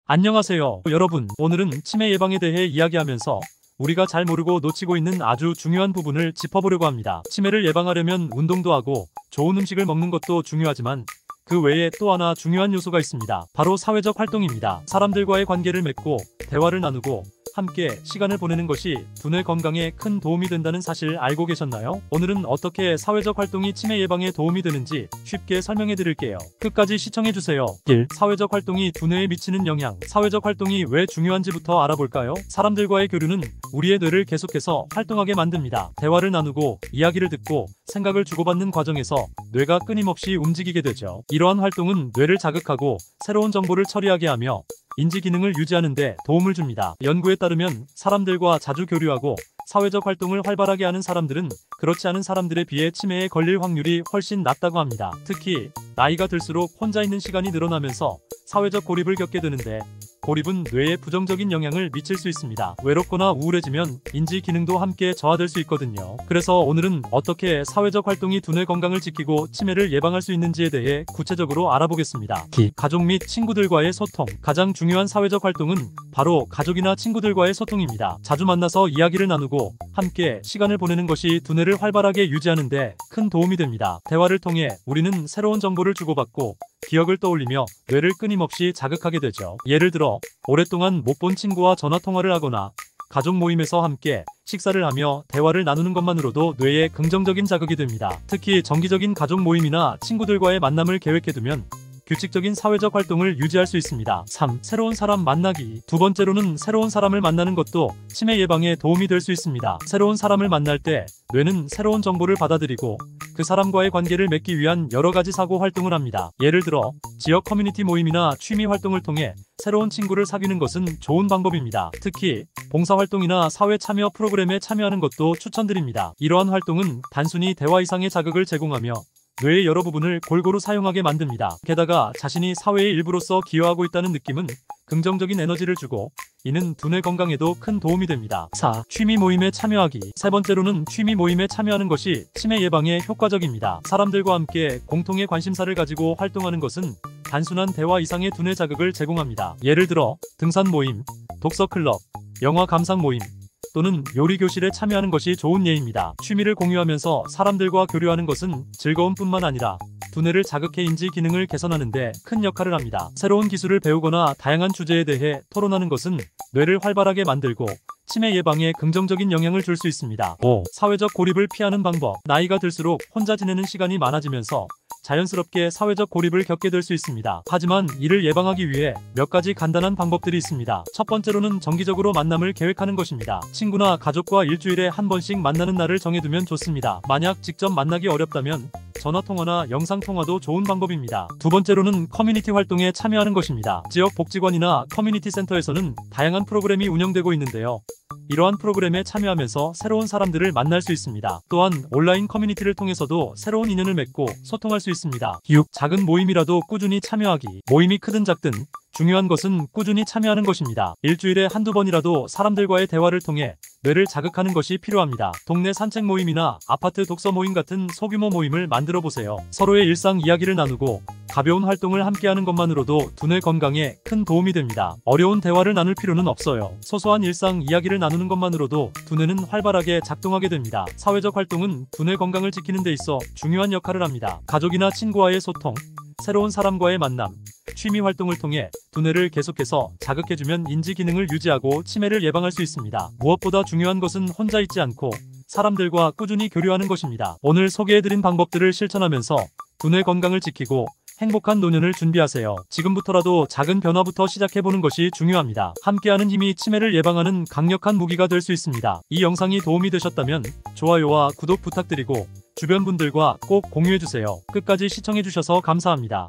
안녕하세요, 여러분. 오늘은 치매 예방에 대해 이야기하면서 우리가 잘 모르고 놓치고 있는 아주 중요한 부분을 짚어보려고 합니다. 치매를 예방하려면 운동도 하고 좋은 음식을 먹는 것도 중요하지만 그 외에 또 하나 중요한 요소가 있습니다. 바로 사회적 활동입니다. 사람들과의 관계를 맺고 대화를 나누고 함께 시간을 보내는 것이 두뇌 건강에 큰 도움이 된다는 사실 알고 계셨나요? 오늘은 어떻게 사회적 활동이 치매 예방에 도움이 되는지 쉽게 설명해 드릴게요. 끝까지 시청해 주세요. 1. 사회적 활동이 두뇌에 미치는 영향. 사회적 활동이 왜 중요한지부터 알아볼까요? 사람들과의 교류는 우리의 뇌를 계속해서 활동하게 만듭니다. 대화를 나누고 이야기를 듣고 생각을 주고받는 과정에서 뇌가 끊임없이 움직이게 되죠. 이러한 활동은 뇌를 자극하고 새로운 정보를 처리하게 하며 인지 기능을 유지하는 데 도움을 줍니다. 연구에 따르면 사람들과 자주 교류하고 사회적 활동을 활발하게 하는 사람들은 그렇지 않은 사람들에 비해 치매에 걸릴 확률이 훨씬 낮다고 합니다. 특히 나이가 들수록 혼자 있는 시간이 늘어나면서 사회적 고립을 겪게 되는데 고립은 뇌에 부정적인 영향을 미칠 수 있습니다. 외롭거나 우울해지면 인지 기능도 함께 저하될 수 있거든요. 그래서 오늘은 어떻게 사회적 활동이 두뇌 건강을 지키고 치매를 예방할 수 있는지에 대해 구체적으로 알아보겠습니다. 가족 및 친구들과의 소통. 가장 중요한 사회적 활동은 바로 가족이나 친구들과의 소통입니다. 자주 만나서 이야기를 나누고 함께 시간을 보내는 것이 두뇌를 활발하게 유지하는 데 큰 도움이 됩니다. 대화를 통해 우리는 새로운 정보를 주고받고 기억을 떠올리며 뇌를 끊임없이 자극하게 되죠. 예를 들어 오랫동안 못 본 친구와 전화통화를 하거나 가족 모임에서 함께 식사를 하며 대화를 나누는 것만으로도 뇌에 긍정적인 자극이 됩니다. 특히 정기적인 가족 모임이나 친구들과의 만남을 계획해두면 규칙적인 사회적 활동을 유지할 수 있습니다. 3. 새로운 사람 만나기. 두 번째로는 새로운 사람을 만나는 것도 치매 예방에 도움이 될 수 있습니다. 새로운 사람을 만날 때 뇌는 새로운 정보를 받아들이고 그 사람과의 관계를 맺기 위한 여러 가지 사고 활동을 합니다. 예를 들어 지역 커뮤니티 모임이나 취미 활동을 통해 새로운 친구를 사귀는 것은 좋은 방법입니다. 특히 봉사활동이나 사회 참여 프로그램에 참여하는 것도 추천드립니다. 이러한 활동은 단순히 대화 이상의 자극을 제공하며 뇌의 여러 부분을 골고루 사용하게 만듭니다. 게다가 자신이 사회의 일부로서 기여하고 있다는 느낌은 긍정적인 에너지를 주고 이는 두뇌 건강에도 큰 도움이 됩니다. 4. 취미 모임에 참여하기. 세 번째로는 취미 모임에 참여하는 것이 치매 예방에 효과적입니다. 사람들과 함께 공통의 관심사를 가지고 활동하는 것은 단순한 대화 이상의 두뇌 자극을 제공합니다. 예를 들어 등산 모임, 독서 클럽, 영화 감상 모임, 또는 요리 교실에 참여하는 것이 좋은 예입니다. 취미를 공유하면서 사람들과 교류하는 것은 즐거움뿐만 아니라 두뇌를 자극해 인지 기능을 개선하는 데 큰 역할을 합니다. 새로운 기술을 배우거나 다양한 주제에 대해 토론하는 것은 뇌를 활발하게 만들고 치매 예방에 긍정적인 영향을 줄 수 있습니다. 5. 사회적 고립을 피하는 방법. 나이가 들수록 혼자 지내는 시간이 많아지면서 자연스럽게 사회적 고립을 겪게 될 수 있습니다. 하지만 이를 예방하기 위해 몇 가지 간단한 방법들이 있습니다. 첫 번째로는 정기적으로 만남을 계획하는 것입니다. 친구나 가족과 일주일에 한 번씩 만나는 날을 정해두면 좋습니다. 만약 직접 만나기 어렵다면 전화통화나 영상통화도 좋은 방법입니다. 두 번째로는 커뮤니티 활동에 참여하는 것입니다. 지역 복지관이나 커뮤니티 센터에서는 다양한 프로그램이 운영되고 있는데요. 이러한 프로그램에 참여하면서 새로운 사람들을 만날 수 있습니다. 또한 온라인 커뮤니티를 통해서도 새로운 인연을 맺고 소통할 수 있습니다. 6. 작은 모임이라도 꾸준히 참여하기. 모임이 크든 작든 중요한 것은 꾸준히 참여하는 것입니다. 일주일에 한두 번이라도 사람들과의 대화를 통해 뇌를 자극하는 것이 필요합니다. 동네 산책 모임이나 아파트 독서 모임 같은 소규모 모임을 만들어 보세요. 서로의 일상 이야기를 나누고 가벼운 활동을 함께하는 것만으로도 두뇌 건강에 큰 도움이 됩니다. 어려운 대화를 나눌 필요는 없어요. 소소한 일상 이야기를 나누는 것만으로도 두뇌는 활발하게 작동하게 됩니다. 사회적 활동은 두뇌 건강을 지키는 데 있어 중요한 역할을 합니다. 가족이나 친구와의 소통, 새로운 사람과의 만남, 취미 활동을 통해 두뇌를 계속해서 자극해주면 인지 기능을 유지하고 치매를 예방할 수 있습니다. 무엇보다 중요한 것은 혼자 있지 않고 사람들과 꾸준히 교류하는 것입니다. 오늘 소개해드린 방법들을 실천하면서 두뇌 건강을 지키고 행복한 노년을 준비하세요. 지금부터라도 작은 변화부터 시작해보는 것이 중요합니다. 함께하는 힘이 치매를 예방하는 강력한 무기가 될 수 있습니다. 이 영상이 도움이 되셨다면 좋아요와 구독 부탁드리고 주변 분들과 꼭 공유해주세요. 끝까지 시청해주셔서 감사합니다.